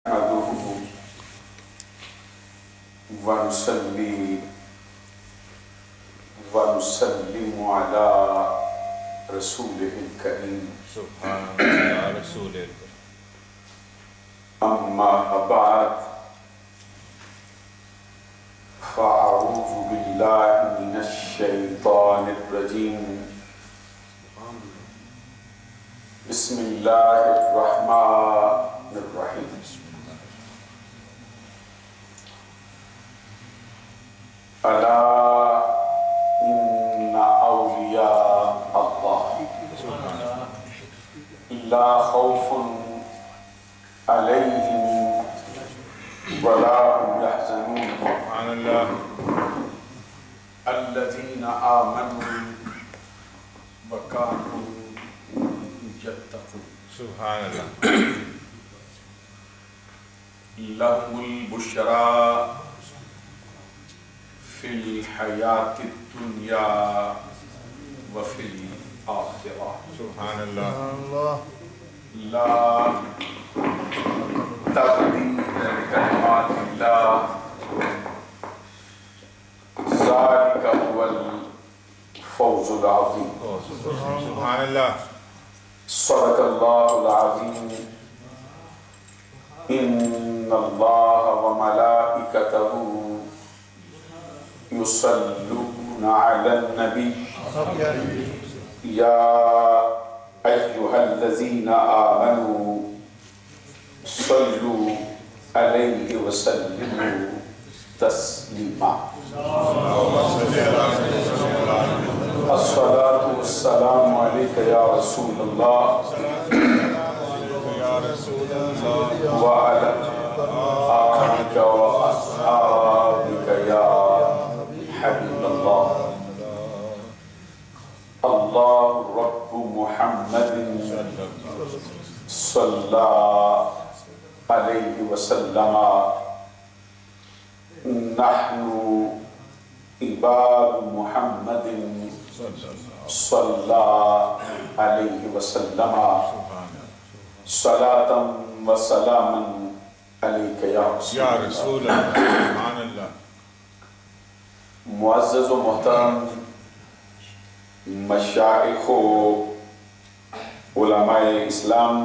نحمده ونصلي ونسلم على رسوله الكريم سبحان الله رسول الكريم أما بعد فأعوذ بالله من الشيطان الرجيم بسم الله الرحمن الرحيم ألا إن أولياء الله لا خوف عليهم ولا هم يحزنون سبحان الله الذين آمنوا وكانوا يتقون سبحان الله لهم البشرى في الحياة الدنيا وفي الآخرة سبحان الله لا تبديل لكلمات الله ذلك هو الفوز العظيم سبحان الله صدق الله العظيم إن الله وملائكته يصلون على النبي يا أيها الذين آمنوا صلوا عليه وسلموا تسليما الصلاة والسلام عليك يا رسول الله وعلى آلك وأصحابك يا حبيب الله الله رب محمد صلى عليه وسلم نحن عباد محمد صلى عليه وسلم صلاة وسلاما عليك يا رسول یا رسول اللہ سبحان اللہ معزز و محترم مشائخ و علماء اسلام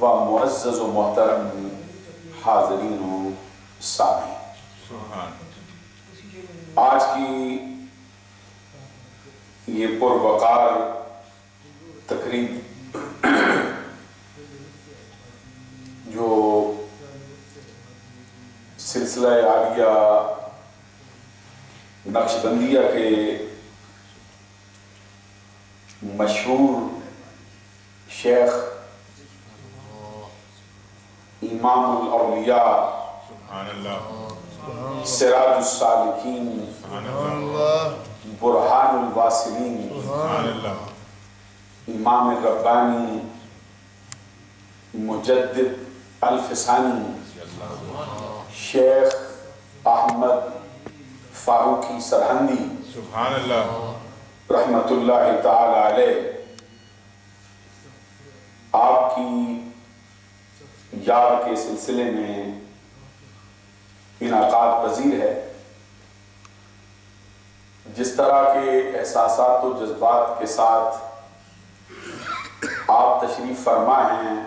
و معزز و محترم حاضرین و سامعین، سبحان آج کی یہ پروقار تقریب جو سلسلہ عالیہ نقشبندیہ کے مشہور شیخ امام الاولیاء سبحان اللہ سراج السالکین سبحان اللہ برہان الواصلین سبحان اللہ امام ربانی مجدد الفسانی شیخ احمد فاروقی سرہندی سبحان اللہ رحمت اللہ تعالی علیہ آپ کی یاد کے سلسلے میں انعقاد پذیر ہے۔ جس طرح کے احساسات و جذبات کے ساتھ آپ تشریف فرما ہیں،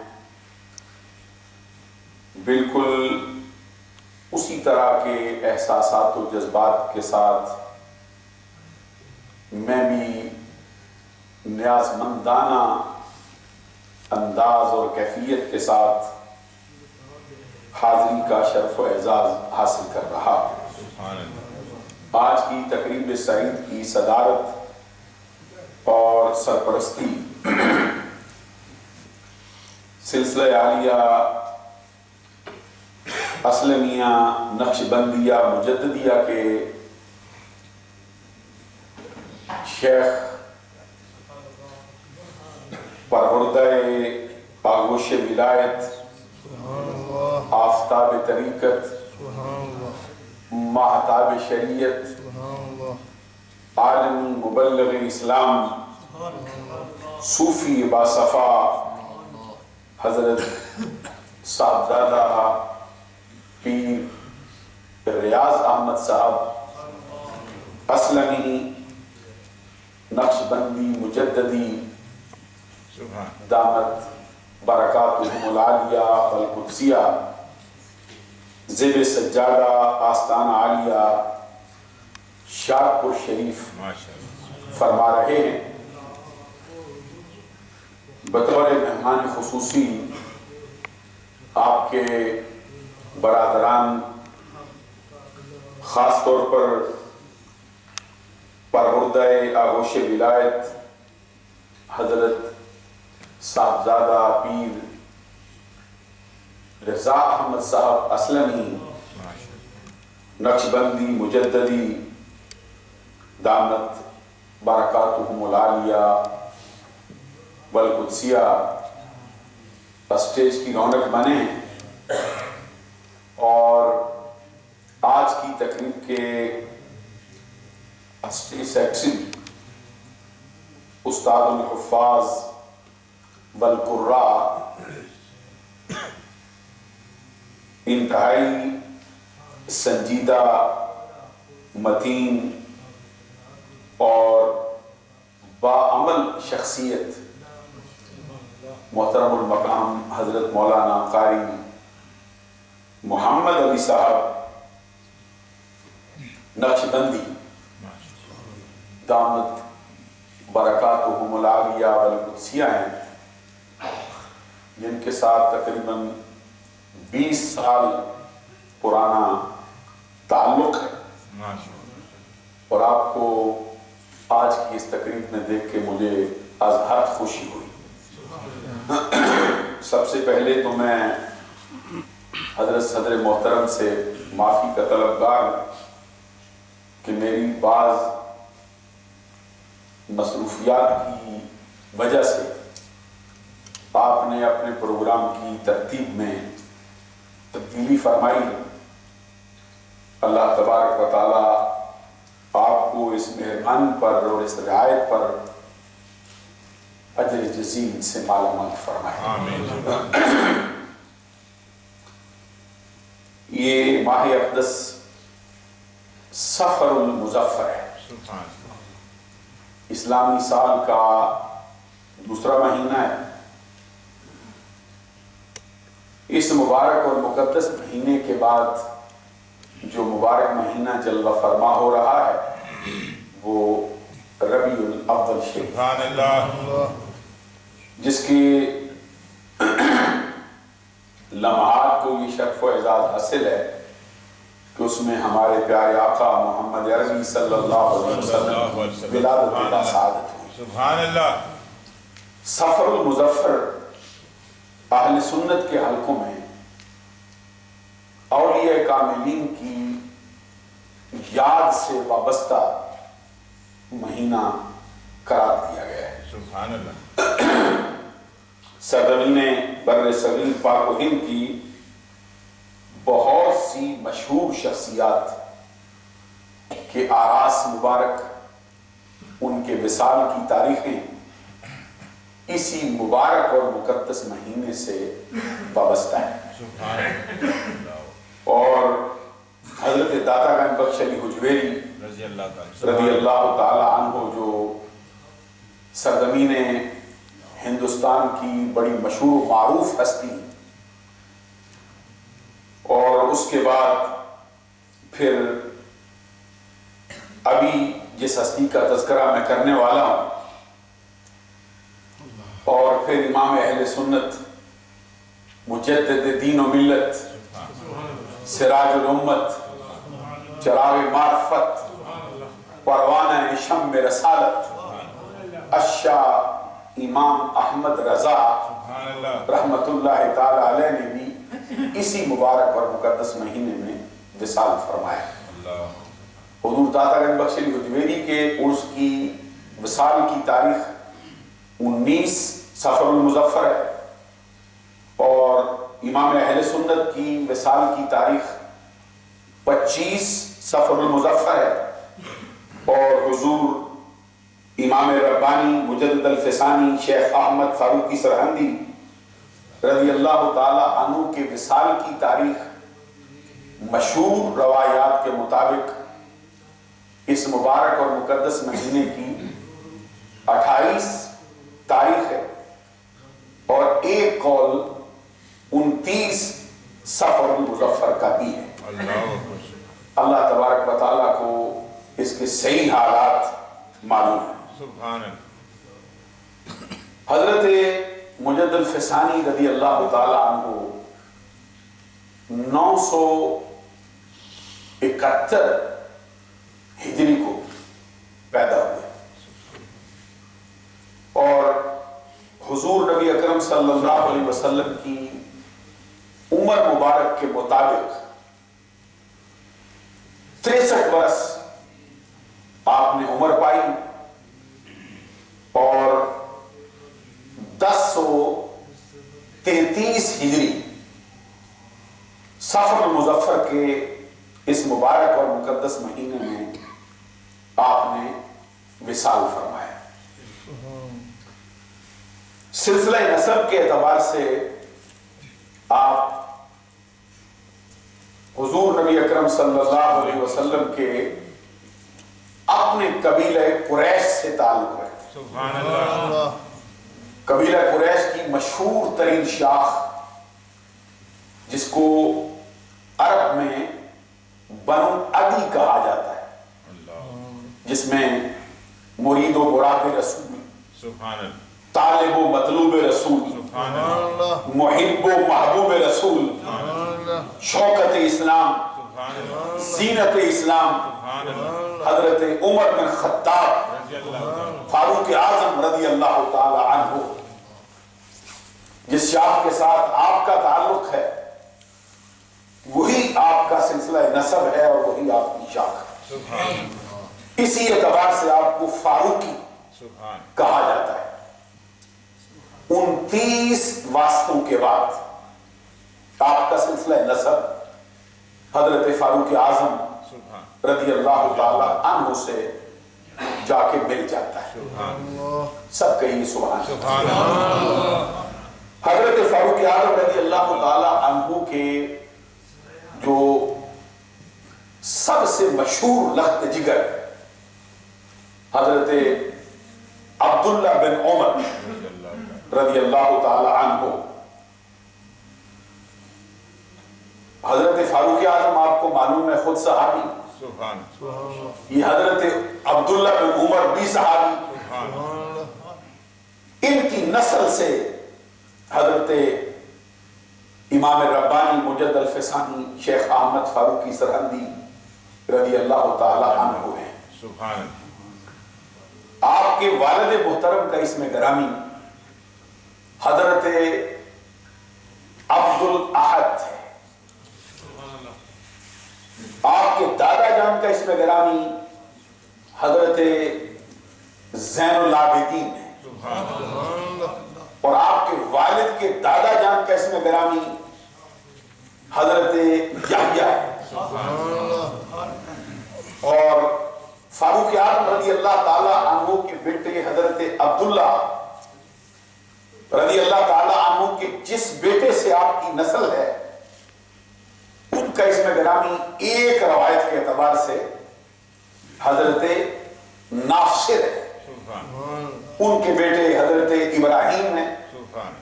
بالکل اسی طرح کے احساسات و جذبات کے ساتھ میں بھی نیازمندانہ انداز اور کیفیت کے ساتھ حاضری کا شرف و اعزاز حاصل کر رہا۔ سبحان اللہ آج کی تقریب سعید کی صدارت اور سرپرستی سلسلہ عالیہ اسلمیہ نقشبندیہ مجددیہ کے شیخ پروردہ آغوش ولایت آفتاب طریقت ماہتاب شریعت عالمی مبلغ اسلام صوفی باصفا حضرت صاحبزادہ پیر ریاض احمد صاحب اسلمی نقشبندی مجددی سبحان دامت برکاتہم العالیہ والقدسیہ زیب سجادہ آستانہ عالیہ شاہپور شریف ماشاء اللہ فرما رہے ہیں۔ بطور مہمان خصوصی آپ کے برادران، خاص طور پر پروردہ آغوش ولایت حضرت صاحبزادہ پیر رضا احمد صاحب اسلمی نقشبندی مجددی دامت برکاتہم العالیہ والقدسیہ اسٹیج کی رونق بنے اور آج کی تقریب کے اسٹیج سیکشن استاد الحفاظ والقراء انتہائی سنجیدہ، متین اور باعمل شخصیت محترم المقام حضرت مولانا قاری محمد علی صاحب نقشبندی دامت برکاتہم العالیہ والقدسیہ ہیں، جن کے ساتھ تقریباً 20 سال پرانا تعلق ہے، اور آپ کو آج کی اس تقریب میں دیکھ کے مجھے از حد خوشی ہوئی۔ سب سے پہلے تو میں حضرت صدر محترم سے معافی کا طلبگار ہوں کہ میری بعض مصروفیات کی وجہ سے آپ نے اپنے پروگرام کی ترتیب میں تبدیلی فرمائی ہے۔ اللہ تبارک و تعالی آپ کو اس مہربانی پر اور اس رعایت پر اجر جزیل سے مالا مال فرمائے۔ آمین۔ یہ ماہ اقدس صفر المظفر ہے، سبحان اسلامی سال کا دوسرا مہینہ ہے۔ اس مبارک اور مقدس مہینے کے بعد جو مبارک مہینہ جلوہ فرما ہو رہا ہے وہ ربیع الاول شریف، سبحان اللہ، جس کی لمحات کو یہ شرف و اعزاز حاصل ہے کہ اس میں ہمارے پیارے آقا محمد عربی صلی اللہ علیہ وسلم ولادت و سعادت ہوئی۔ سبحان اللہ، صفر المظفر اہل سنت کے حلقوں میں اولیاء کاملین کی یاد سے وابستہ مہینہ قرار دیا گیا ہے۔ سبحان اللہ، سرزمین بر صغیر پاک و ہند کی بہت سی مشہور شخصیات کے آراس مبارک، ان کے وصال کی تاریخیں اسی مبارک اور مقدس مہینے سے وابستہ ہیں۔ سبحان اللہ، اور حضرت داتا گنج بخش علی حجویری رضی اللہ تعالی رضی اللہ تعالی عنہ جو سرزمین ہندوستان کی بڑی مشہور و معروف ہستی، اور اس کے بعد پھر ابھی جس ہستی کا تذکرہ میں کرنے والا ہوں، اور پھر امام اہل سنت، مجدد دین و ملت، سراج الامت، چراغ معرفت، پروانہ شمع رسالت، الشاہ امام احمد رضا سبحان اللہ، رحمت اللہ تعالی علیہ نے بھی اسی مبارک اور مقدس مہینے میں وصال فرمایا۔ اللہ، حضور داتا گنج بخش علی حجویری کے عرس کی وصال کی تاریخ 19 صفر المظفر ہے، اور امام اہل سنت کی وصال کی تاریخ 25 صفر المظفر ہے، اور حضور امام ربانی مجدد الفسانی شیخ احمد فاروقی سرہندی رضی اللہ تعالی عنہ کے وصال کی تاریخ مشہور روایات کے مطابق اس مبارک اور مقدس مہینے کی 28 تاریخ ہے، اور ایک قول 29 صفر المظفر کا بھی ہے۔ اللہ تبارک و تعالیٰ کو اس کے صحیح حالات معلوم ہیں۔ سبحان اللہ۔ حضرت مجد الفسانی رضی اللہ تعالیٰ عنہ 971 ہجری کو پیدا ہوئے، اور حضور نبی اکرم صلی اللہ علیہ وسلم کی عمر مبارک کے مطابق 63 برس آپ نے عمر پائی، اور 1033 ہجری صفر المظفر کے اس مبارک اور مقدس مہینے میں آپ نے وصال فرمایا۔ سلسلہ نسب کے اعتبار سے آپ حضور نبی اکرم صلی اللہ علیہ وسلم کے اپنے قبیلہ قریش سے تعلق رکھتے ہیں۔ سبحان اللہ۔ قبیلہ قریش کی مشہور ترین شاخ، جس کو عرب میں بنو عدی کہا جاتا ہے، جس میں مرید و مراد رسول، سبحان اللہ، طالب و مطلوب رسول، سبحان اللہ، محب و محبوب رسول، شوکت اسلام، سبحان اللہ، زینت اسلام، سبحان اللہ، حضرت عمر بن خطاب رضی اللہ تعالیٰ، فاروق اعظم رضی اللہ تعالی عنہ، جس شاخ کے ساتھ آپ کا تعلق ہے وہی آپ کا سلسلہ نسب ہے، اور وہی آپ کی شاخ ہے۔ سبحان اللہ، اسی اعتبار سے آپ کو فاروقی سبحان کہا جاتا ہے۔ 29 واسطوں کے بعد آپ کا سلسلہ نسب حضرت فاروق اعظم سبحان رضی اللہ تعالی عنہ سے جا کے مل جاتا ہے۔ سب کہیں سبحان اللہ۔ سبحان اللہ، حضرت فاروق اعظم رضی اللہ تعالی عنہ کے جو سب سے مشہور لخت جگر حضرت عبداللہ بن عمر رضی اللہ تعالی عنہ، حضرت فاروق اعظم آپ کو معلوم ہے خود صحابی، سبحان یہ حضرت عبداللہ بن عمر بھی صحابی، ان کی نسل سے حضرت امام ربانی مجد الفسانی شیخ احمد فاروقی سرہندی رضی اللہ تعالی عنہ ہیں۔ سبحان اللہ، آپ کے والد محترم کا اسم گرامی حضرت عبد الاحد ہے، آپ کے دادا جان کا اسم گرامی حضرت زین العابدین ہے، اور آپ کے والد کے دادا جان کا اسم گرامی حضرت یحییٰ ہے، اور فاروق اعظم رضی اللہ تعالی عنہ کے بیٹے حضرت عبداللہ رضی اللہ تعالی عنہ کے جس بیٹے سے آپ کی نسل ہے، ان کا اسم گرامی ایک روایت کے اعتبار سے حضرت ناصر ہے، ان کے بیٹے حضرت ابراہیم ہیں،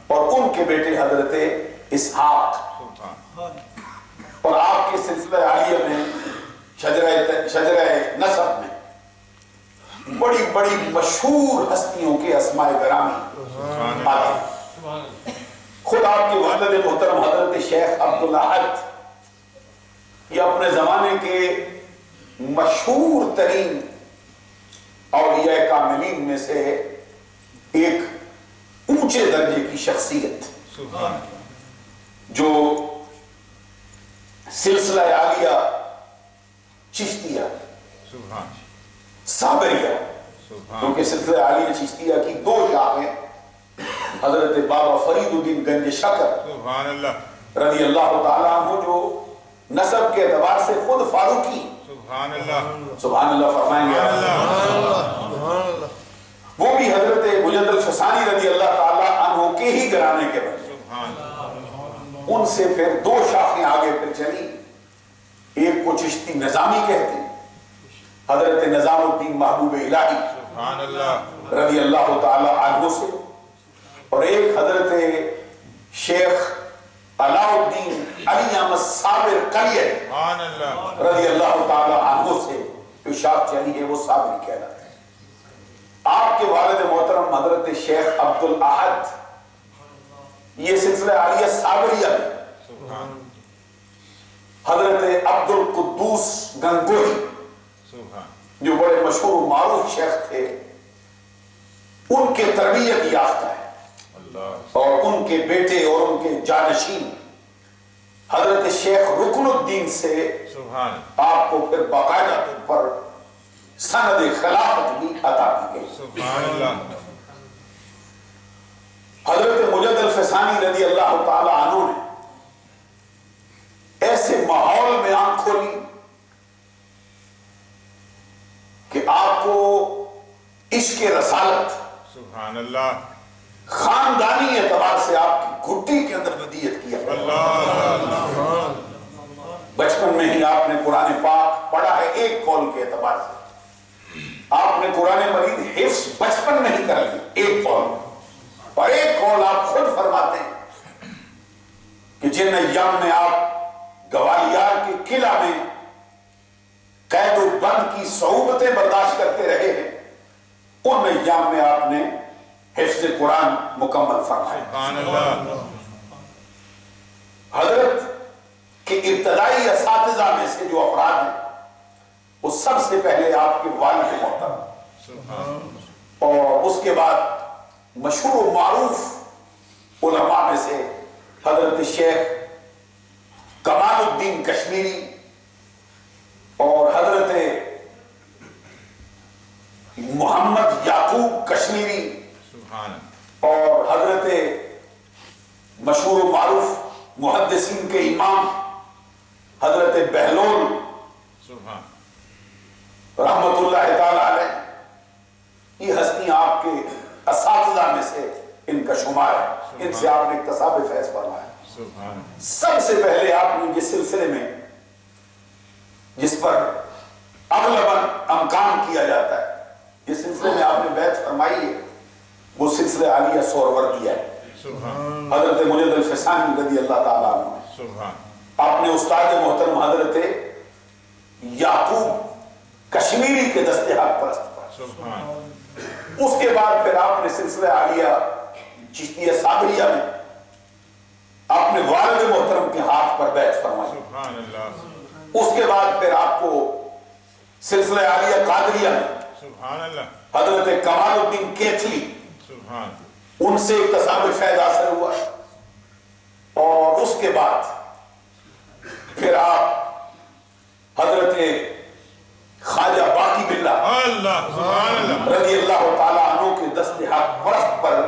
اور ان کے بیٹے حضرت اسحاق، اور آپ کے سلسلہ عالیہ میں شجرہ نسب میں بڑی بڑی مشہور ہستیوں کے اسماء گرامی آتے ہیں۔ خود آپ کے والد محترم حضرت شیخ عبد الاحد یہ اپنے زمانے کے مشہور ترین اولیاء کاملین میں سے ایک اونچے درجے کی شخصیت، جو سلسلہ عالیہ چشتیہ صابریہ، کیونکہ سلسلہ عالیہ چشتیہ کی 2 شاخیں حضرت بابا فرید الدین گنج شکر رضی اللہ تعالیٰ عنہ، جو نسب کے اعتبار سے خود فاروقی، سبحان اللہ فرمائیں گے، وہ بھی حضرت مجد الفسانی رضی اللہ تعالیٰ عنہ کے ہی گھرانے کے بندے، سے پھر دو شاخیں آگے پھر چلی، ایک کو چشتی نظامی کہتے ہیں، حضرت نظام الدین محبوب الہی سبحان اللہ رضی اللہ تعالی عنہ سے، اور ایک حضرت شیخ علاء الدین علی احمد صابر قلیہ سبحان اللہ رضی اللہ تعالی عنہ سے جو شاخ چلی ہے وہ صابری کہلاتا ہے۔ آپ کے والد محترم حضرت شیخ عبد الاحد، یہ سلسلہ عالیہ صابریہ میں سبحان حضرت عبد القدوس گنگوہی سبحان جو بڑے مشہور و معروف شیخ تھے، ان کے تربیت یافتہ ہے، اللہ اور ان کے بیٹے اور ان کے جانشین حضرت شیخ رکن الدین سے سبحان آپ کو پھر باقاعدہ طور پر سند خلافت بھی عطا کی گئی۔ سبحان اللہ حضرت مجد الفسانی رضی اللہ تعالی عنہ نے ایسے ماحول میں آنکھ کھولی کہ آپ کو عشق رسالت سبحان اللہ خاندانی اعتبار سے آپ کی گھٹی کے اندر ودیت کیا۔ اللہ بچپن میں ہی آپ نے قرآن پاک پڑھا ہے، ایک قول کے اعتبار سے آپ نے قرآن مجید حفظ بچپن میں ہی کر لی، ایک قول، اور ایک قول آپ خود فرماتے ہیں کہ جن ایام میں آپ گوالیار کے قلعہ میں قید و بند کی صعوبتیں برداشت کرتے رہے ہیں، ان ایام میں آپ نے حفظ قرآن مکمل فرمایا۔ سبحان اللہ حضرت کے ابتدائی اساتذہ میں سے جو افراد ہیں وہ سب سے پہلے آپ کے والد محترم، سبحان اور اس کے بعد مشہور و معروف علماء میں سے حضرت شیخ کمال الدین کشمیری اور حضرت محمد یعقوب کشمیری سبحان اور حضرت مشہور و معروف محدثین کے امام حضرت بہلول سبحان رحمت اللہ تعالی علیہ، یہ ہستیاں آپ کے اساتذہ میں سے ان کا شمار ہے، ان سے آپ نے اکتساب فیض فرمایا۔ سبحان سب سے پہلے آپ نے جس سلسلے میں جس پر اغلباً امکان کیا جاتا ہے، جس سلسلے میں آپ نے بیعت فرمائی ہے، وہ سلسلہ عالیہ سہروردیہ ہے۔ سبحان حضرت مجد الفسانی رضی اللہ تعالیٰ عنہ نے، سبحان آپ نے استاد محترم حضرت یعقوب کشمیری کے دستحق پرست پر، سبحان اس کے بعد پھر آپ نے سلسلہ عالیہ چشتیہ صابریہ میں اپنے والد محترم کے ہاتھ پر بیعت فرمائی۔ سبحان اللہ اس کے بعد پھر آپ کو سلسلہ عالیہ قادریہ میں سبحان اللہ حضرت کمال الدین کیتھلی، سبحان ان سے اکتساب فیض حاصل ہوا، اور اس کے بعد پھر آپ حضرت خواجہ باقی باللہ اللہ سبحان اللہ رضی اللہ تعالیٰ عنہ کے دست حق پرست پر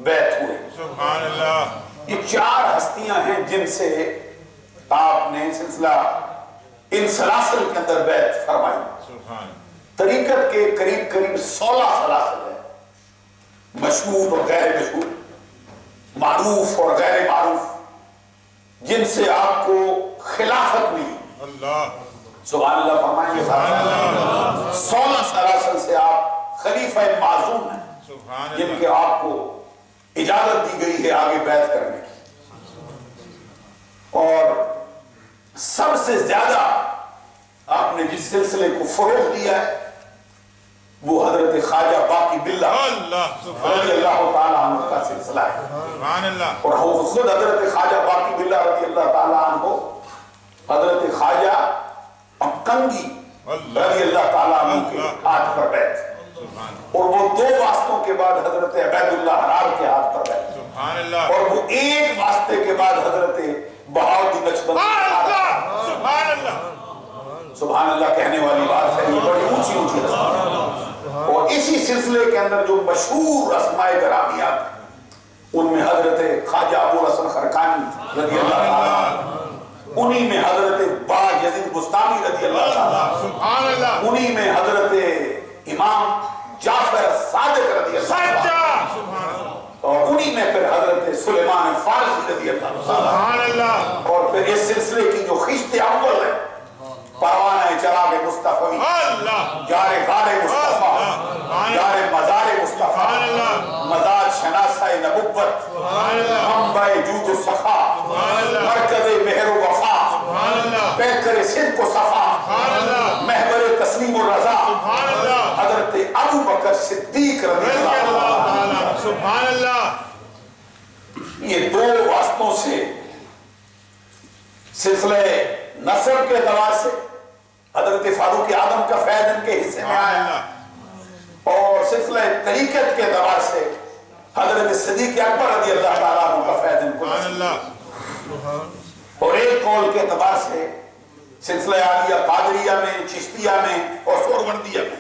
بیعت ہوئے۔ سبحان اللہ یہ چار ہستیاں ہیں جن سے آپ نے سلسلہ ان سلاسل کے اندر بیعت فرمائی۔ سبحان طریقت کے قریب 16 سلاسل ہیں، مشہور اور غیر مشہور، معروف اور غیر معروف، جن سے آپ کو خلافت ملی۔ اللہ سبحان اللہ فرمائیں گے صاحب، 16 سلاسل سے آپ خلیفہ معزوم ہیں سبحان جن اللہ کے آپ کو اجازت دی گئی ہے آگے بیعت کرنے کی، اور سب سے زیادہ آپ نے جس سلسلے کو فروغ دیا ہے وہ حضرت خواجہ باقی باللہ اللہ سبحان رضی اللہ تعالیٰ عنہ کا سلسلہ ہے، سبحان اللہ اور وہ خود حضرت خواجہ باقی باللہ رضی اللہ تعالیٰ عنہ حضرت خواجہ کنگی رضی اللہ تعالیٰ عنہ کے ہاتھ پر بیعت، سبحان اور وہ 2 واسطوں کے بعد حضرت عبید اللہ حرار کے ہاتھ پر بیعت، سبحان اللہ اور وہ 1 واسطے کے بعد حضرت بہاؤالدین نقشبندی کے ہاتھ پر۔ سبحان اللہ سبحان اللہ کہنے والی بات ہے، یہ بڑی اونچی اونچی رسم، اور اسی سلسلے کے اندر جو مشہور اسماء گرامیات ہیں ان میں حضرت خواجہ ابو الحسن خرقانی رضی اللہ تعالیٰ، انہی میں حضرت با یزید بستانی رضی اللہ تعالیٰ، سبحان اللہ انہی میں حضرت امام جعفر صادق رضی اللہ تعالیٰ، سبحان اللہ اور انہی انہی میں پھر حضرت سلیمان فارسی رضی اللہ عنہ سبحان اللہ اور پھر اس سلسلے کی جو خشت اول ہے پروانہ چراغ مصطفی یار غار مصطفیٰ یار مزار مصطفیٰ مزار شناسہ نبوت منبع جود و سخا مرکز مہر و وفا پیکر صدق و صفا محور تسلیم و رضا حضرت ابو بکر صدیق رضی اللہ عنہ سبحان اللہ. یہ دو واسطوں سے سلسلہ نسب کے اعتبار سے حضرت فاروق اعظم کا فیض ان کے حصے میں آیا اور سلسلہ طریقت کے اعتبار سے حضرت صدیق اکبر رضی اللہ تعالیٰ عنہ کا فیض ان کو اور ایک قول کے اعتبار سے سلسلہ عالیہ قادریہ میں چشتیہ میں اور سہروردیہ میں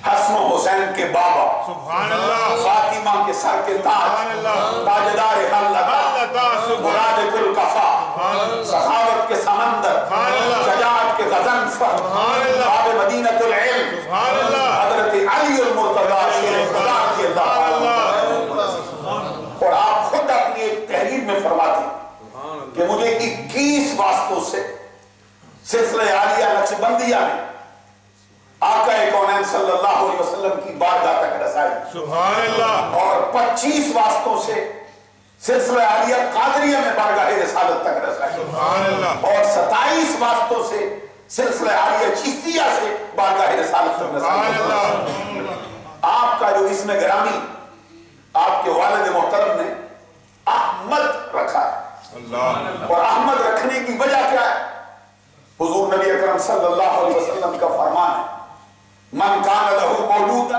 حسن و حسین کے بابا سبحان اللہ. فاطمہ کے سر کے تاج تاجدار حلتا مراد کل کفا سخاوت کے سمندر شجاعت کے غضنفر باب مدینۃ العلم حضرت علی المرتضی شیر خدا کی اللہ. اور آپ خود اپنی ایک تحریر میں فرماتے ہیں کہ مجھے 21 واسطوں سے سلسلہ عالیہ نقشبندیہ میں آقا کونین صلی اللہ علیہ وسلم کی بارگاہ تک رسائی سبحان اللہ. اور 25 واسطوں سے سلسلہ عالیہ قادریہ میں بارگاہ رسالت تک رسائی سبحان اللہ. اور 27 واسطوں سے سلسلہ عالیہ چشتیہ سے بارگاہ رسالت تک رسائی. آپ کا جو اسم گرامی آپ کے والد محترم نے احمد رکھا ہے اللہ. اور احمد رکھنے کی وجہ کیا ہے؟ حضور نبی اکرم صلی اللہ علیہ وسلم کا فرمان ہے من کان لہ مولودا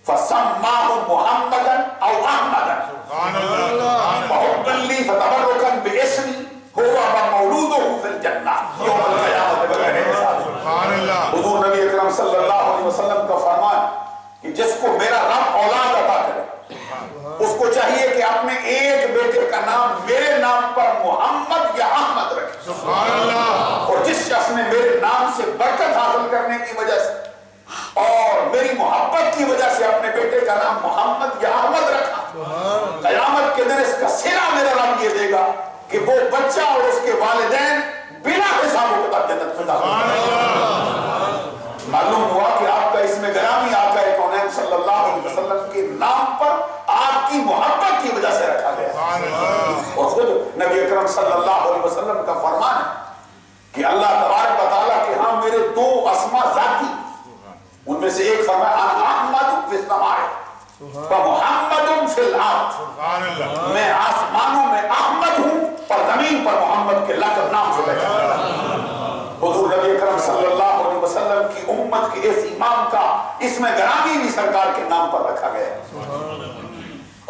فسماہ محمدا او احمدا سبحان اللہ. فحبا لی فتبرکا باسمی ہوا مولودہ فی الجنہ یوم القیامت بغیر حساب. سبحان اللہ. حضور نبی اکرم صلی اللہ علیہ وسلم کا فرمان ہے کہ جس کو میرا رب اولاد عطا کرے اس کو چاہیے کہ اپنے ایک بیٹے کا نام میرے نام پر محمد یا احمد رکھے. سبحان اللہ. اور جس شخص نے میرے نام سے برکت حاصل کرنے کی وجہ سے اور میری محبت کی وجہ سے اپنے بیٹے کا نام محمد یا احمد رکھا قیامت کے دن اس کا صلہ میرا رب یہ دے گا کہ وہ بچہ اور اس کے والدین بلا حساب و کتاب جنت میں داخل ہوں. معلوم ہوا کہ آپ کا اسم گرامی آقا کونین صلی اللہ علیہ وسلم کے نام پر آپ کی محبت کی وجہ سے رکھا گیا اور خود نبی اکرم صلی اللہ علیہ وسلم کا فرمان ہے کہ اللہ تبارک و تعالیٰ کے ہاں میرے دو اسما ذاتی ان میں سے ایک فرمایا انا احمد فی السماء و محمد فی الارض. سبحان اللہ. میں آسمانوں میں احمد ہوں اور زمین پر محمد کے لقب نام سے بیٹھا. حضور نبی اکرم صلی اللہ علیہ وسلم کی امت کے اس امام کا اسم گرامی بھی سرکار کے نام پر رکھا گیا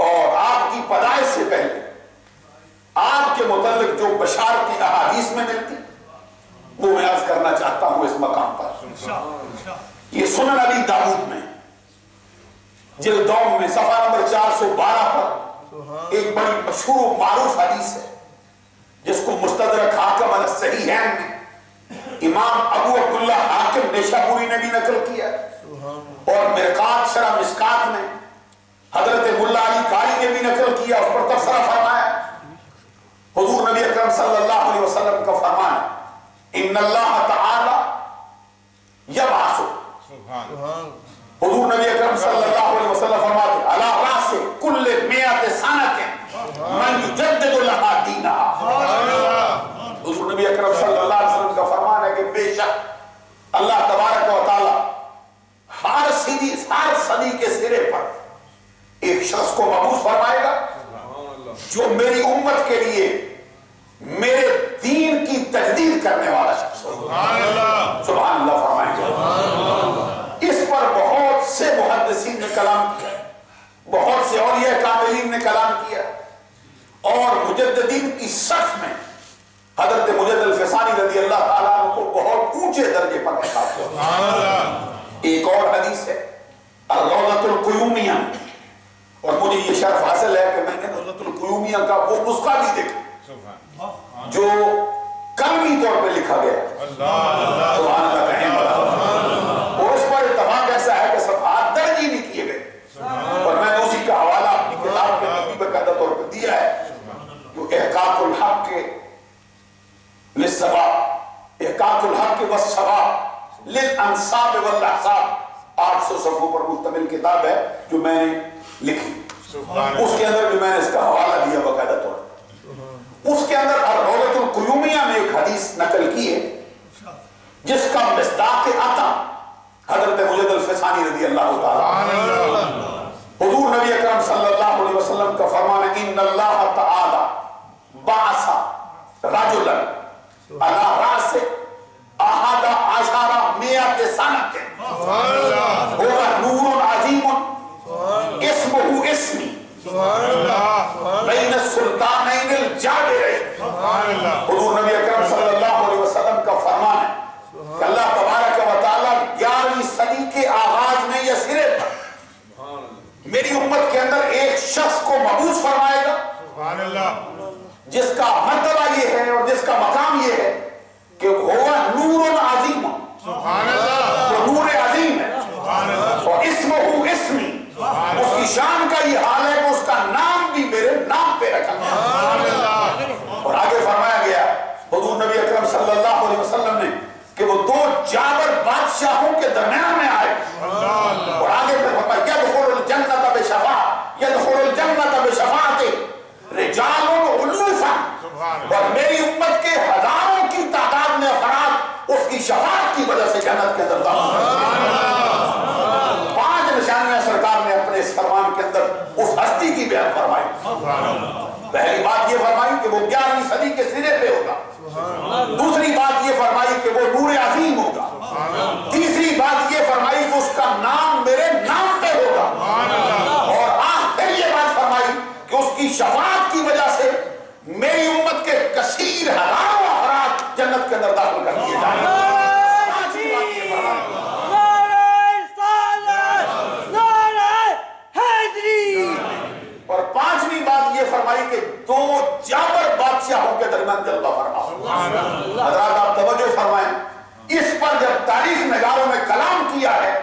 اور آپ کی پیدائش سے پہلے آپ کے متعلق جو بشارتی احادیث میں ملتی وہ میں عرض کرنا چاہتا ہوں اس مقام پر. یہ سنن ابی داؤد میں جلد دوم میں صفحہ نمبر 412 پر ایک بڑی مشہور و معروف حدیث ہے جس کو مستدرک حاکم علی الصحیحین میں امام ابو عبداللہ حاکم نیشابوری نے بھی نقل کیا اور مرقات شرح مشکات میں حضرت ملا علی قاری نے بھی نقل کیا اس پر تبصرہ فرمایا. حضور نبی اکرم صلی اللہ علیہ وسلم کا فرمان ہے ان اللہ تعالی یبعث. حضور نبی اکرم صلی اللہ علیہ وسلم فرماتے علی راس کل 100 سنۃ من یجدد لها دینها. حضور نبی اکرم صلی اللہ علیہ وسلم کا فرمان ہے کہ بے شک اللہ تبارک و تعالی ہر صدی کے سرے پر ایک شخص کو مبعوث فرمائے گا جو میری امت کے لیے میرے دین کی تجدید کرنے والا شخص ہوگا. سبحان اللہ فرمائیں گے. اس پر بہت سے محدثین نے کلام کیا بہت سے اولیاء کاملین نے کلام کیا اور مجددین کی صف میں حضرت مجد الفسانی رضی اللہ تعالیٰ عنہ کو بہت اونچے درجے پر رکھا ہوا. ایک اور حدیث ہے الروضۃ القیومیہ اور مجھے یہ شرف حاصل ہے کہ میں نے روضۃ القیومیہ کا وہ نسخہ بھی دیکھا جو کلمی طور پہ لکھا گیا ہے. سبحان اللہ کہیں اور اس پر اتفاق ایسا ہے کہ صفحات درج ہی نہیں کیے گئے اور میں نے اسی کا حوالہ 700 صفحوں پر مشتمل کتاب ہے جو میں نے لکھی، اس کے اندر بھی میں نے اس کا حوالہ دیا باقاعدہ طور۔ اس کے اندر الروضۃ القیومیہ میں ایک حدیث نقل کی ہے جس کا مصداق عطا حضرت مجد الفسانی رضی اللہ تعالی، حضور نبی اکرم صلی اللہ علیہ وسلم کا فرمان ہے ان اللہ تعالی بعث رجلا علی رأس احد عشر مئۃ سنۃ هو نور عظیم اسمه اسمی بین السلطانین الجابرین۔ حضور نبی اکرم صلی اللہ علیہ وسلم کا فرمان ہے کہ اللہ تبارک و تعالیٰ 11ویں صدی کے آغاز میں یا سرے پر میری امت کے اندر ایک شخص کو مبعوث فرمائے گا جس کا مرتبہ یہ ہے اور جس کا مقام یہ ہے کہ ہوا نور عظیم، وہ نور عظیم ہے، اور اسمہ اسمی، اس کی شان کا یہ حال ہے کہ اس کا نام بھی میرے نام پہ رکھا گیا۔ اور آگے فرمایا گیا حضور نبی اکرم صلی اللہ علیہ وسلم نے کہ وہ دو جابر بادشاہوں کے درمیان میں آئے، اور آگے پھر فرمایا یدخل الجنت بشفاعت، یدخل الجنت بشفاعت رجال علوفا، اور میری امت کے ہزاروں کی تعداد میں افراد اس کی شفاعت کی وجہ سے جنت کے اندر داخل ہیں۔ 5 نشانیاں سرکار نے اپنے اس فرمان کے اندر اس ہستی کی بیان فرمائی۔ پہلی بات یہ فرمائی کہ وہ 11ویں صدی کے سرے پہ ہوگا، دوسری بات یہ فرمائی کہ وہ نور عظیم ہوگا، تیسری بات یہ فرمائی کہ اس کا نام میرے نام پہ ہوگا، اور آخر یہ بات فرمائی کہ اس کی شفاعت کی وجہ سے میری امت کے کثیر ہزاروں افراد جنت کے اندر داخل کر دیے جائیں گے۔ اور 5ویں بات یہ فرمائی کہ 2 جابر بادشاہوں کے درمیان جلوہ فرما۔ حضرات آپ توجہ فرمائیں، اس پر جب تاریخ نگاروں میں کلام کیا ہے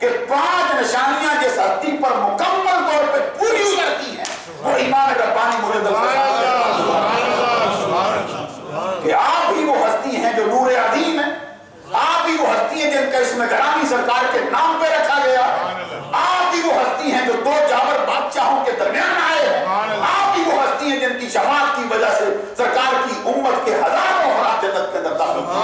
کہ 5 نشانیاں جس ہستی پر مکمل طور پہ پوری اترتی ہیں وہ امام ربانی مجد الفسانی کہ آپ ہی وہ ہستی ہیں جو نور عظیم ہے، آپ ہی وہ ہستی ہیں جن کا اسم گرامی سرکار کے نام پہ رکھا گیا، آپ ہی وہ ہستی ہیں جو 2 جابر بادشاہوں کے درمیان آئے ہیں، آپ ہی وہ ہستی ہیں جن کی شفاعت کی وجہ سے سرکار کی امت کے ہزاروں افراد جنت کے اندر داخل ہوئے۔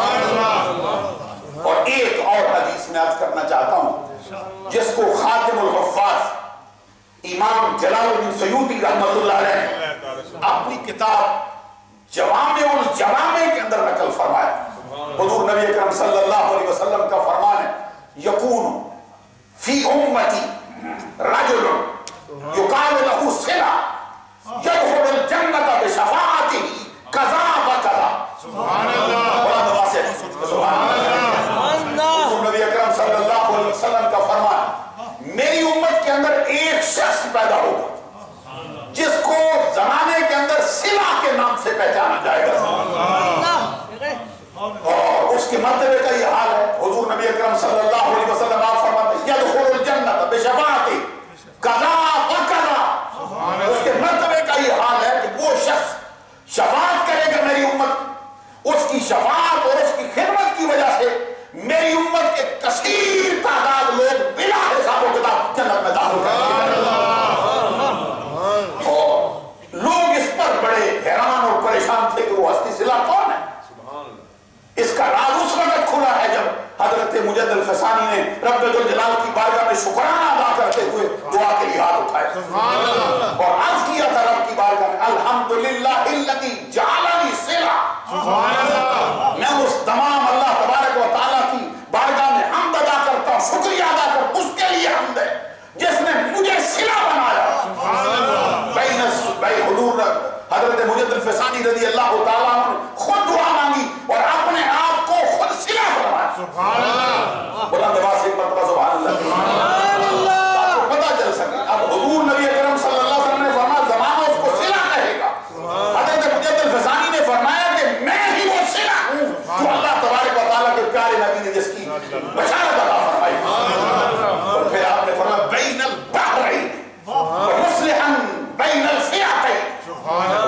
اور ایک اور حدیث میں عرض کرنا چاہتا ہوں جس کو خاتم الحفاظ امام جلال الدین سیوطی رحمۃ اللہ علیہ اپنی کتاب جوامع الجوامع کے اندر نقل فرمایا۔ حضور نبی اکرم صلی اللہ علیہ وسلم کا فرمان ہے یکون فی امتی رجل یقال له صلہ یدخل الجنت بشفاعتہ کذا و کذا۔ سبحان اللہ، سبحان اللہ۔ حضور نبی اکرم صلی اللہ علیہ وسلم کا فرمان ہے میری امت کے اندر ایک شخص پیدا ہوگا جس کو زمانے کے اندر صلہ کے نام سے پہچانا جائے گا، اور اس کے مرتبے کا یہ حال ہے۔ حضور نبی اکرم صلی اللہ علیہ وسلم آپ فرماتے ہیں یدخل الجنت بشفاعتہ کذا و کذا، اس کے مرتبے کا یہ حال ہے کہ وہ شخص شفاعت کرے گا میری امت، اس کی شفاعت اور اس کی خدمت کی وجہ سے میری امت کے کثیر تعداد لوگ بلا حساب و کتاب جنت میں داخل کر دیں۔ اور لوگ اس پر بڑے حیران اور پریشان تھے کہ وہ ہستی صلہ کون ہے۔ اس کا راز اس وقت کھلا ہے جب حضرت مجد الفسانی نے رب ذوالجلال کی بارگاہ میں شکرانہ ادا کرتے ہوئے دعا کے لیے ہاتھ اٹھائے اور عرض کیا تھا رب کی بارگاہ میں الحمدللہ الذی جعلنی صلہ۔ میں اس تمام اللہ تبارک و تعالیٰ کی بارگاہ میں حمد ادا کرتا ہوں، شکریہ ادا کرتا ہوں، اس کے لیے حمد ہے جس نے مجھے صلہ بنایا۔ بھائی حضور حضرت مجد الفسانی رضی اللہ تعالیٰ عنہ خود دعا مانگی اور اپنے آپ کو خود صلہ فرمایا۔ سبحان اللہ، بلند آواز سے ایک مرتبہ سبحان اللہ، آپ کو پتہ چل سکے۔ اب حضور نبی اکرم صلی اللہ علیہ وسلم نے فرمایا زمانہ اس کو صلہ کہے گا، حضرت مجد الفسانی نے فرمایا کہ میں ہی وہ صلہ ہوں جو اللہ تبارک و تعالیٰ کے پیارے نبی نے جس کی بشارت عطا فرمائی۔ اور پھر آپ نے فرمایا بین البحرین ومصلحا بین الفئتین،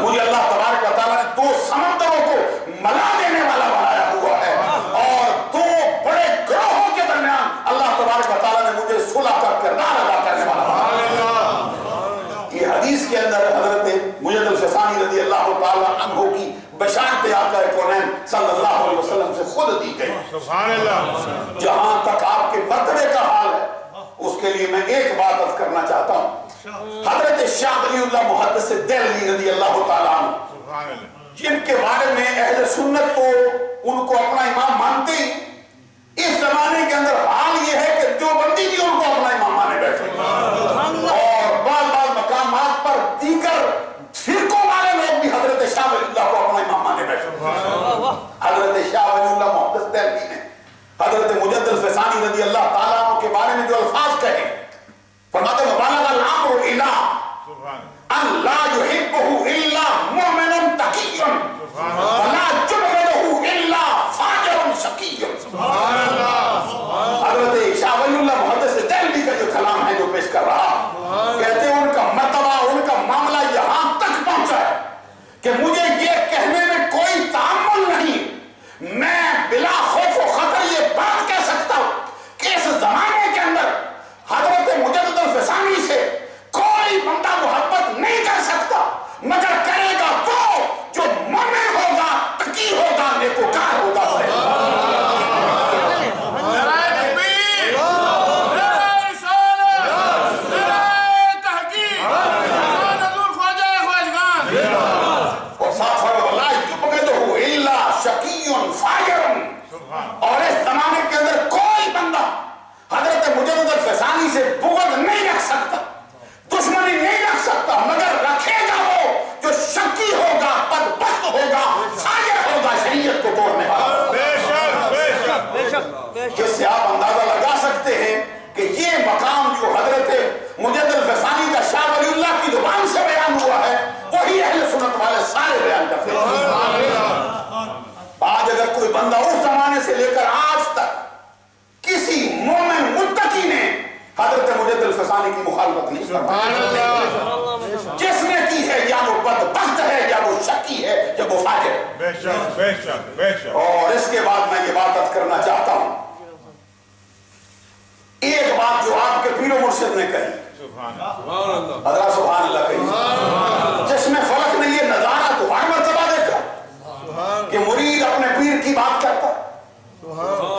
مجھے اللہ تبارک و تعالیٰ نے 2 سمندروں کو ملا دینے والا بنایا ہوا ہے، اور 2 بڑے گروہوں کے درمیان اللہ تبارک و تعالیٰ نے مجھے صلح حدیث کے اندر حضرت مجد الفسانی رضی اللہ تعالی عنہ کی بشارت آقا کونین صلی اللہ علیہ وسلم سے خود دی گئی. سبحان اللہ. جہاں تک آپ کے مرتبے کا حال ہے اس کے لیے میں ایک بات عرض کرنا چاہتا ہوں. حضرت شاہ ولی اللہ محدث دہلوی رضی اللہ تعالیٰ عنہ جن کے بارے میں اہل سنت تو ان کو اپنا امام مانتے ہی، اس زمانے کے اندر حال یہ ہے کہ جو بندی بھی ان کو اپنا امام مانے بیٹھے اور بعض مقامات پر دیگر فرقوں والے لوگ بھی حضرت شاہ ولی اللہ کو اپنا امام مانے بیٹھے. حضرت شاہ ولی اللہ محدث دہلوی نے حضرت مجد الفسانی رضی اللہ تعالیٰ عنہ کے بارے میں جو الفاظ کہے فرماتے مبالغ الامر الى ان لا يحبه الا مؤمن تقی ولا يبغضه الا فاجر شقی. حضرت شاہ ولی اللہ محدث دہلوی کا جو کلام ہے جو پیش کر رہا، کہتے ہیں ان کا مرتبہ ان کا معاملہ یہاں تک پہنچا ہے کہ مجھے یہ کہنے میں کوئی تعامل نہیں، میں بلا خوف و خطر یہ بات کہہ سکتا ہوں کہ اس زمانے کے اندر حضرت مجدد الفسانی سے کوئی بندہ محبت نہیں کر سکتا مگر کرے گا وہ جو مومن ہوگا، تقی ہوگا، نیکوکار ہوگا. اور اس زمانے کے اندر کوئی بندہ حضرت مجدد الفسانی سے بغض نہیں رکھ سکتا، دشمنی نہیں رکھ سکتا، مگر رکھے گا وہ جو شکی ہوگا، بدبخت ہوگا، فاجر ہوگا، شریعت کو توڑنے والا. جس سے آپ اندازہ لگا سکتے ہیں کہ یہ مقام جو حضرت مجدد الفسانی کا شاہ ولی اللہ کی زبان سے بیان ہوا ہے وہی اہل سنت والے سارے بیان کرتے ہیں. آج اگر کوئی بندہ اس زمانے سے لے کر آج تک کسی مومن متقی نے حضرت مجدد الفسانی کی مخالفت نہیں کی، جس نے کی ہے یا وہ بدبخت ہے یا وہ شکی ہے یا وہ فاجر ہے. اور اس کے بعد میں یہ بات عرض کرنا چاہتا ہوں، ایک بات جو آپ کے پیر و مرشد نے کہی، حضرت سبحان اللہ کہی، جس میں فلک نے یہ نظارہ تو ہر مرتبہ دیکھا کہ مرید اپنے پیر کی بات کرتا ہے،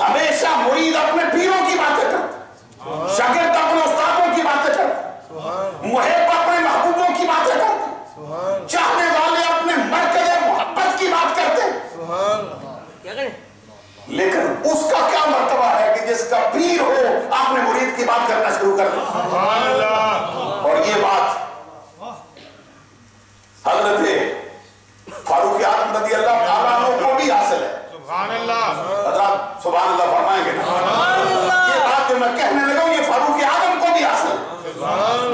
ہمیشہ مرید اپنے پیروں کی باتیں کرتا ہے، شاگرد اپنے استادوں کی باتیں کرتا ہے، محب اپنے محبوبوں کی باتیں کرتا ہے، چاہنے والے اپنے مرکز محبت کی بات کرتے ہیں. لیکن اس کا کیا مرتبہ ہے کہ جس کا پیر ہو آپ نے مرید کی بات کرنا شروع کر دیا. اور یہ بات حضرت فاروق اعظم رضی اللہ تعالیٰ عنہ کو بھی حاصل ہے. حضرات سبحان اللہ فرمائیں گے نا؟ یہ بات جو میں کہنے لگا ہوں یہ فاروق اعظم کو بھی حاصل ہے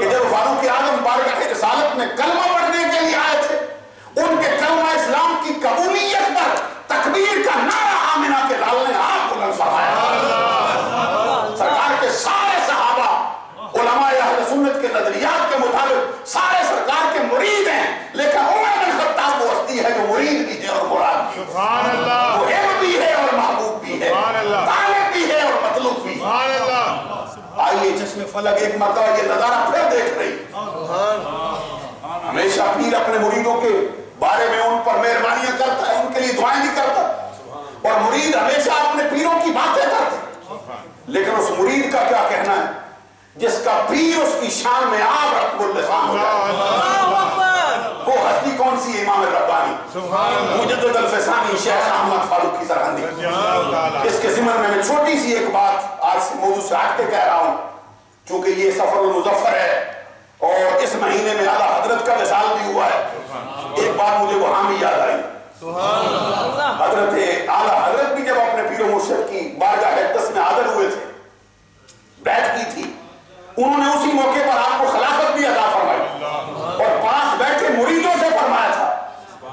کہ جب فاروق اعظم بارگاہ رسالت میں کلمہ پڑھنے کے لیے آئے تھے، ان کے کلمہ اسلام کی قبولیت پر تکبیر کا نعرہ آمنہ کے لال نے آپ بلند فرمایا. سرکار کے سارے صحابہ علماء اہل سنت کے نظریات کے مطابق سارے سرکار کے مرید ہیں، لیکن عمر بن خطاب وہ ہستی ہے جو مرید بھی ہے اور مراد بھی ہے، محب بھی ہے اور محبوب بھی ہے، طالب بھی ہے اور مطلوب بھی ہے. آئیے چشم فلک ایک مرتبہ یہ نظارہ پھر دیکھ رہی. ہمیشہ پیر اپنے مریدوں کے بارے میں ان پر مہربانیاں کرتا ہے، ان کے لیے دعائیں بھی کرتا ہے، اور مرید ہمیشہ اپنے پیروں کی باتیں کرتے ہیں. لیکن اس مرید کا کیا کہنا ہے جس کا پیر اس کی شان میں آپ رب اللسان ہو جائے؟ وہ ہستی کون سی ہے؟ امام ربانی مجدد الفسانی شیخ احمد فاروقی سرہندی. اس کے ضمن میں میں چھوٹی سی ایک بات آج سے موضوع سے ہٹ کے کہہ رہا ہوں، چونکہ یہ سفر المظفر ہے اور اس مہینے میں اعلیٰ حضرت کا وصال بھی ہوا ہے. ایک بات مجھے وہاں بھی یاد آئی، حضرت اعلیٰ حضرت بھی جب اپنے پیر و مرشد کی بارگاہ اقدس میں حاضر ہوئے تھے، بیعت کی تھی، انہوں نے اسی موقع پر آپ کو خلافت بھی عطا فرمائی اور پاس بیٹھے مریدوں سے فرمایا تھا،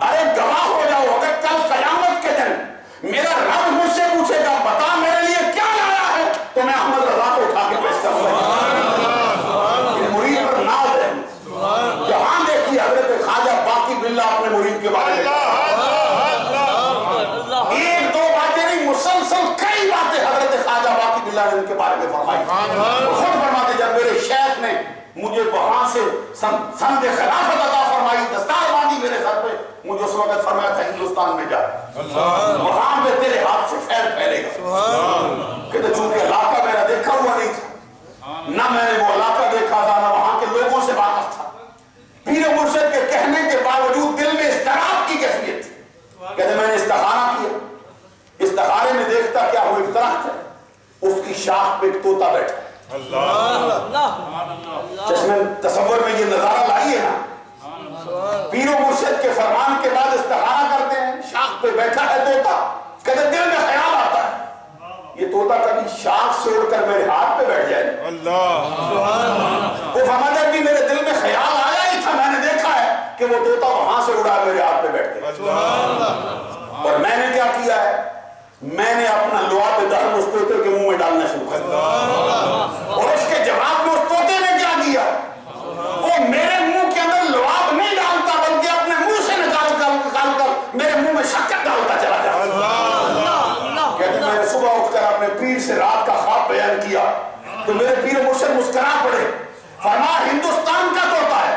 ارے گواہ ہو جاؤ اگر کل قیامت کے دن میرا رب مجھ سے پوچھے گا بتا میرے لیے کیا لایا ہے، تو میں احمد رضا کو اٹھا کے پیش کروں گا. مرید پر ناز ہے. جہاں دیکھیے حضرت خواجہ باقی باللہ اپنے مرید کے بارے میں ایک دو باتیں نہیں، مسلسل کئی باتیں حضرت خواجہ باقی باللہ نے ان کے بارے میں فرمائی. خود فرماتے جب میرے شیخ نے مجھے وہاں سے سند خلافت عطا فرمائی، دستار باندھی میرے سر پہ، مجھے اس وقت فرمایا تھا ہندوستان میں جا، وہاں پہ تیرے ہاتھ سے خیر پھیلے گا۔ کہ چونکہ علاقہ میرا دیکھا ہوا نہیں تھا، نہ میں نے وہ علاقہ دیکھا تھا، نہ وہاں کے لوگوں سے واقف تھا، پیر مرشد کے کہنے کے باوجود دل میں اضطراب کی کیفیت تھی۔ کہتے میں نے استخارہ کیا، استخارے میں دیکھتا کیا وہ ایک درخت ہے، اس کی شاخ پہ ایک طوطا بیٹھا۔ چشمے تصور میں یہ نظارہ لائیے نا، پیر و مرشد کے فرمان کے بعد استخارہ کرتے ہیں، شاخ پہ بیٹھا ہے طوطا، کہتے دل میں خیال آتا ہے یہ طوطا کبھی شاخ سے اڑ کر میرے ہاتھ پہ بیٹھ جائے۔ وہ فرماتا ہے کہ میرے دل میں خیال آیا ہی تھا، میں نے دیکھا ہے کہ وہ طوطا وہاں سے اڑا میرے ہاتھ پہ بیٹھ گیا، اور میں نے کیا کیا ہے، میں نے اپنا لعاب دہن اس طوطے کے منہ میں ڈالنا شروع کر دیا، اور اس کے جواب میں اس طوطے نے کیا کیا، وہ میرے منہ کے اندر لعاب نہیں ڈالتا بلکہ اپنے منہ سے نکال کر میرے منہ میں شکر ڈالتا چلا جاتا۔ کہتے میں نے صبح اٹھ کر اپنے پیر سے رات کا خواب بیان کیا تو میرے پیر مرشد مسکرا پڑے، فرمایا ہندوستان کا طوطا ہے،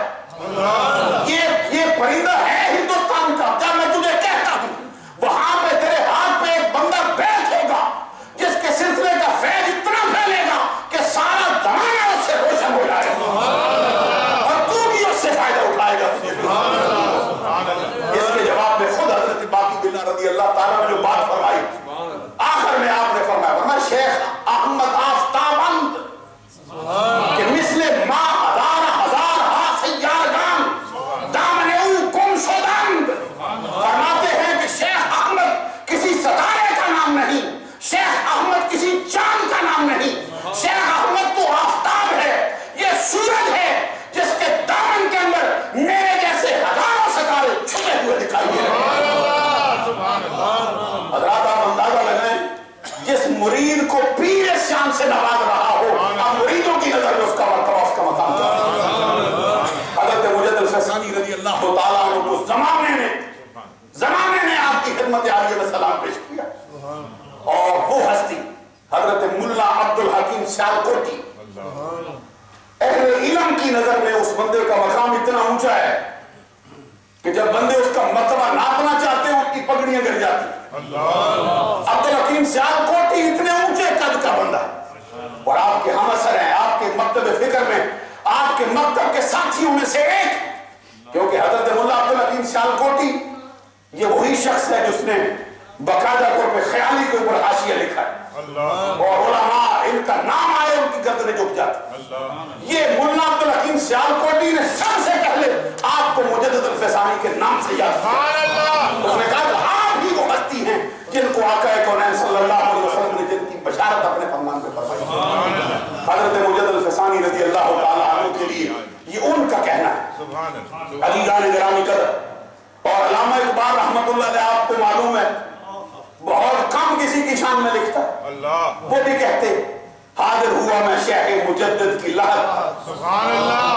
یہ پرندہ ہے ہندوستان کا، کیا میں تجھے کہتا ہوں وہاں پہ تیرے ہاتھ پہ ایک بندہ بیٹھ ہوگا جس کے سلسلے کا فیض اتنا پھیلے گا کہ سارا زمانہ اس سے روشن ہو جائے گا اور تو بھی اس سے فائدہ اٹھائے گا۔ اس کے جواب میں خود حضرت باقی بلّہ رضی اللہ تعالیٰ نے جو بات فرمائی، آخر میں آپ نے فرمایا شیخ احمد آفتابند کہ مثل ماں ہزار ہا سیارگان دامن او گم شدند، فرماتے ہیں کہ شیخ احمد کسی ستارے کا نام نہیں، شیخ احمد کسی چاند کا نام نہیں، شیخ احمد تو آفتاب ہے، یہ سورج ہے جس کے دامن کے اندر میرے جیسے ہزاروں ستارے چھپے ہوئے دکھائی دے رہے ہیں۔ حضرات آپ اندازہ لگائیں جس مرید کو پیر شان سے نواز رہا ہو، اب مریدوں کی نظر میں اس کا مرتبہ اس کا مقام کیا ہے۔ حضرت مجد الفیصانی رضی اللہ تعالیٰ عنہ کو زمانے نے آپ کی خدمت عالیہ میں سلام پیش کیا، اور وہ ہستی حضرت ملا عبد الحکیم سیالکوٹی، اہل علم کی نظر میں اس بندے کا مقام اتنا اونچا ہے کہ جب بندے اس کا مرتبہ ناپنا چاہتے ہیں ان کی پگڑیاں گر جاتی ہیں۔ عبد الحکیم سیالکوٹی اتنے اونچے قد کا بندہ، اور آپ کے ہم اثر ہیں، آپ کے مکتب فکر میں آپ کے مکتب کے ساتھیوں میں سے ایک، کیونکہ حضرت ملا عبد الحکیم سیالکوٹی یہ وہی شخص ہے جس نے باقاعدہ طور پہ خیالی کے اوپر حاشیہ لکھا ہے، اور علماء ان کا نام آئے ان کی گردنیں جھک جاتی۔ یہ ملا عبد الحکیم سیالکوٹی نے سب سے پہلے آپ کو مجدد الفیصانی کے نام سے یاد کیا، اس نے کہا کہ آپ ہی وہ ہستی ہیں جن کو آقا کونین صلی اللہ علیہ وسلم نے جن کی بشارت اپنے فرمان میں فرمائی۔ حضرت مجدد الفیصانی رضی اللہ تعالیٰ عنہ کے لیے یہ ان کا کہنا ہے۔ عزیزان گرامی قدر، اور علامہ اقبال رحمت اللہ علیہ آپ کو معلوم ہے بہت کم کسی کی شان میں لکھتا ہے، وہ بھی کہتے حاضر ہوا میں شیخ مجدد کی لہت، سبحان اللہ۔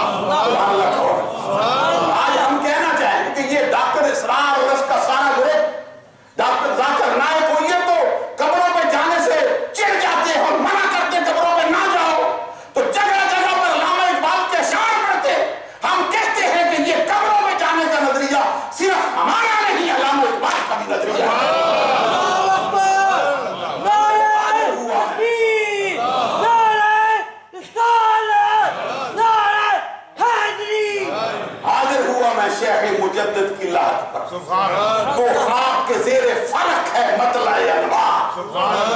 آج ہم کہنا چاہیں کہ یہ ڈاکٹر اسرار اور اس کا سارا گروپ، ڈاکٹر ذاکر نائک کو یہ تو قبروں پہ جانے سے چڑ جاتے اور منع کرتے قبروں پہ نہ جاؤ، تو جگہ جگہ پر علامہ اقبال کے اشعار پڑھتے، ہم کہتے ہیں کہ یہ قبروں پہ جانے کا نظریہ صرف ہمارا نہیں، علامہ اقبال کا بھی نظریہ ہے۔ شیخ مجدد کی لہت پر وہ خاک کے زیر فرق ہے مطلع انوار،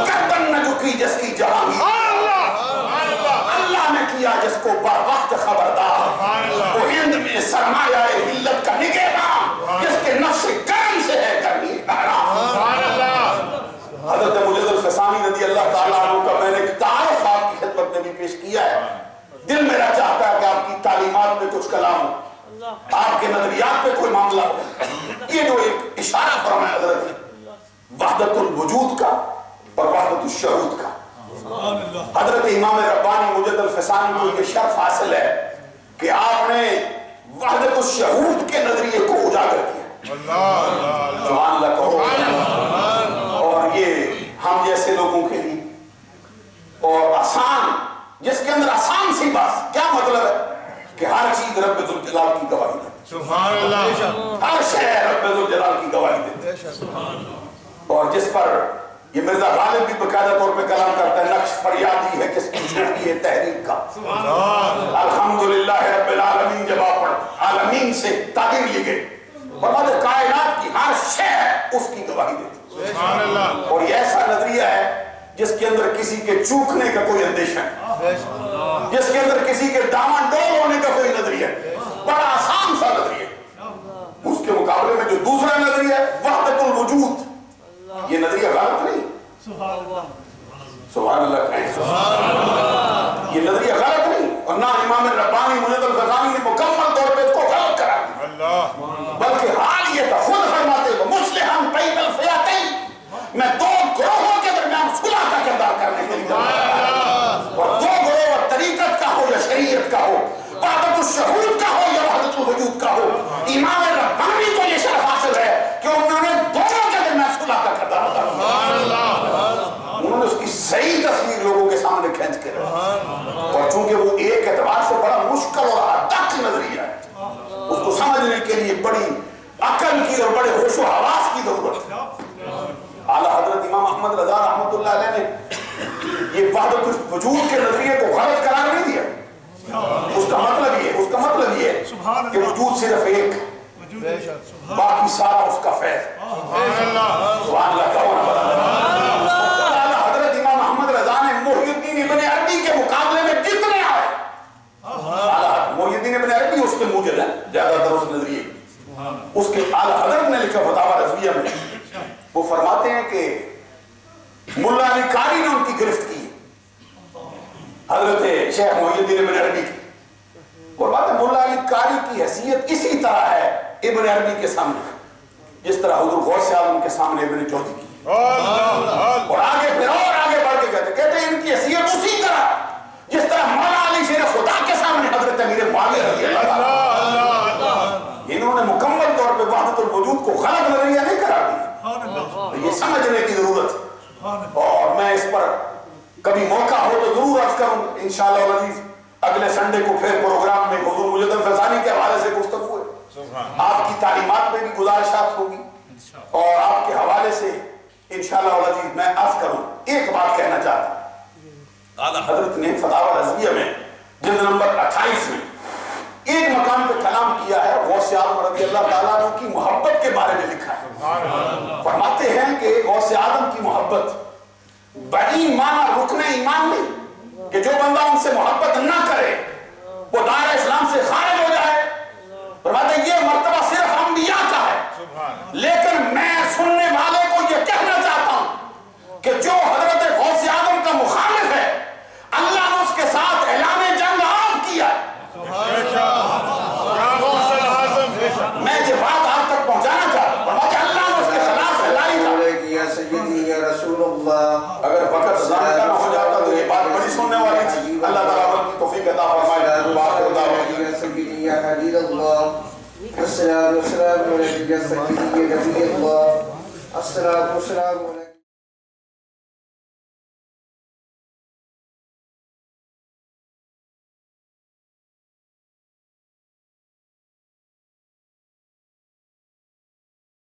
گردن نہ جھکی جس کی جہانگیر، اللہ نے کیا جس کو بر وقت خبردار، وہ ہند میں سرمایہ ملت کا نگہباں جس کے نفس کرم سے ہے کرنی حرام۔ حضرت مجدد الفیصانی رضی اللہ تعالیٰ عنہ کا میں نے تعارف آپ کی خدمت میں بھی پیش کیا ہے، دل میرا چاہتا ہے کہ آپ کی تعلیمات میں کچھ کلام ہو، آپ کے نظریات پہ کوئی معاملہ ہو۔ یہ جو ایک اشارہ فرمایا حضرت نے وحدت الوجود کا اور وحدت الشہود کا، حضرت امام ربانی مجدد الفیصانی کو یہ شرف حاصل ہے کہ آپ نے وحدت الشہود کے نظریے کو اجاگر کیا، سبحان اللہ کہو، اور یہ ہم جیسے لوگوں کے لیے اور آسان، جس کے اندر آسان سی بات، کیا مطلب ہے کہ ہر چیز رب ذوالجلال کی گواہی دے. سبحان اللہ. ہر شے رب ذوالجلال کی گواہی دے. اور جس پر یہ مرزا غالب بھی باقاعدہ طور پہ کلام کرتا ہے، نقش فریادی ہے کس کی چھوٹی ہے تحریک کا. الحمدللہ رب العالمین جب آپ عالمین سے تعبیر لی گئی، فرماتے کائنات کی ہر شے اس کی گواہی دیتی. سبحان اللہ. اور یہ ایسا نظریہ ہے جس کے اندر کسی کے چوکنے کا کوئی اندیشہ ہے، جس کے اندر کسی کے دامن ڈول ہونے کا کوئی نظریہ ہے، بڑا آسان سا نظریہ. اس کے مقابلے میں جو دوسرا نظریہ ہے وحدت الوجود، یہ نظریہ غلط نہیں. سبحان اللہ کہیں. یہ نظریہ غلط نہیں، اور نہ امام ربانی منید الغزالی نے مکمل طور پہ اس کو غلط کرا دیا، بلکہ حال یہ تھا خود فرماتے ہو مصلحاً بین الفئتین، میں دو گروہوں کے درمیان صلح کا کردار کرنے کے لیے، اور دو گروہ طریقت کا ہو یا شریعت کا ہو، وحدت الشہود کا ہو یا وحدت الوجود کا ہو، امام ربانی کو یہ شرف حاصل ہے کہ انہوں نے دونوں کے درمیان صلح کا کردار ادا کیا. انہوں نے اس کی صحیح تصویر لوگوں کے سامنے کھینچ کے رکھی، اور چونکہ وہ ایک اعتبار سے بڑا مشکل اور ادق نظریہ ہے، اس کو سمجھنے کے لیے بڑی عقل کی اور بڑے ہوش و حواس کی ضرورت ہے. اعلیٰ حضرت امام احمد رضا رحمۃ اللہ علیہ نے یہ وحدت الوجود کے نظریے کو غلط قرار نہیں دیا. اس کا مطلب یہ ہے کہ وجود صرف ایک، باقی سارا اس کا فیض. سبحان اللہ کا ہونا بڑا. اعلیٰ حضرت امام احمد رضا نے محی الدین ابن عربی کے مقابلے میں جتنے آئے، محی الدین ابن عربی اس کے موجد ہیں زیادہ تر اس نظریے، اس کے اعلیٰ حضرت نے لکھا فتاوی رضویہ میں، وہ فرماتے ہیں کہ ملا علی قاری نے ان کی گرفت کی حضرت شیخ محی الدین ابن عربی کی. اور بات ہے ملا علی قاری کی حیثیت اسی طرح ہے ابن عربی کے سامنے جس طرح حضور غوث اعظم کے سامنے ابن جوزی کی. اور آگے پھر اور آگے بڑھ کے کہتے ہیں ان کی حیثیت اسی طرح جس طرح مولا علی شیر خدا کے سامنے حضرت امیر معاویہ رضی اللہ عنہ. انہوں نے مکمل طور پہ وحدت الوجود کو غلط نظریہ نہیں قرار دیا، یہ سمجھنے کی ضرورت ہے. اور میں اس پر کبھی موقع ہو تو ضرور عرض کروں انشاءاللہ العزیز. اگلے سنڈے کو پھر پروگرام میں حضور مجد الفیضانی کے حوالے سے گفتگو ہے، آپ کی تعلیمات میں بھی گزارشات ہوگی، اور آپ کے حوالے سے انشاءاللہ العزیز میں عرض کروں. ایک بات کہنا چاہتا ہوں، اعلیٰ حضرت نے فتاوی رضویہ میں جلد نمبر 28 میں ایک مقام پہ کلام کیا ہے، غوث اعظم رضی اللہ تعالیٰ عنہ کی محبت کے بارے میں لکھا ہے. فرماتے ہیں کہ غوث اعظم کی محبت بعین معنی رکن ایمان نہیں، کہ جو بندہ ان سے محبت نہ کرے وہ دائرہ اسلام سے خارج ہو جائے. فرماتے ہیں یہ مرتبہ صرف انبیاء کا ہے، لیکن میں سننے والے کو یہ کہنا چاہتا ہوں کہ جو حضرت غوث اعظم کا مخالف ہے اللہ نے اس کے ساتھ اعلان جنگ عام کیا ہے. میں یہ بات آپ تک پہنچانا چاہتا ہوں کہ اللہ نے اس کے خلاف اعلان کیا. یا سیدی یا رسول اللہ، اگر وقت ضائع نہ ہو جاتا تو یہ بات بڑی سننے والی تھی. اللہ تعالیٰ عمل کی توفیق عطا فرمائے. باخر دعوانا یا سیدی یا حبیب اللہ، الصلاۃ والسلام علیک یا سیدی یا نبی اللہ، الصلاۃ والسلام علیک.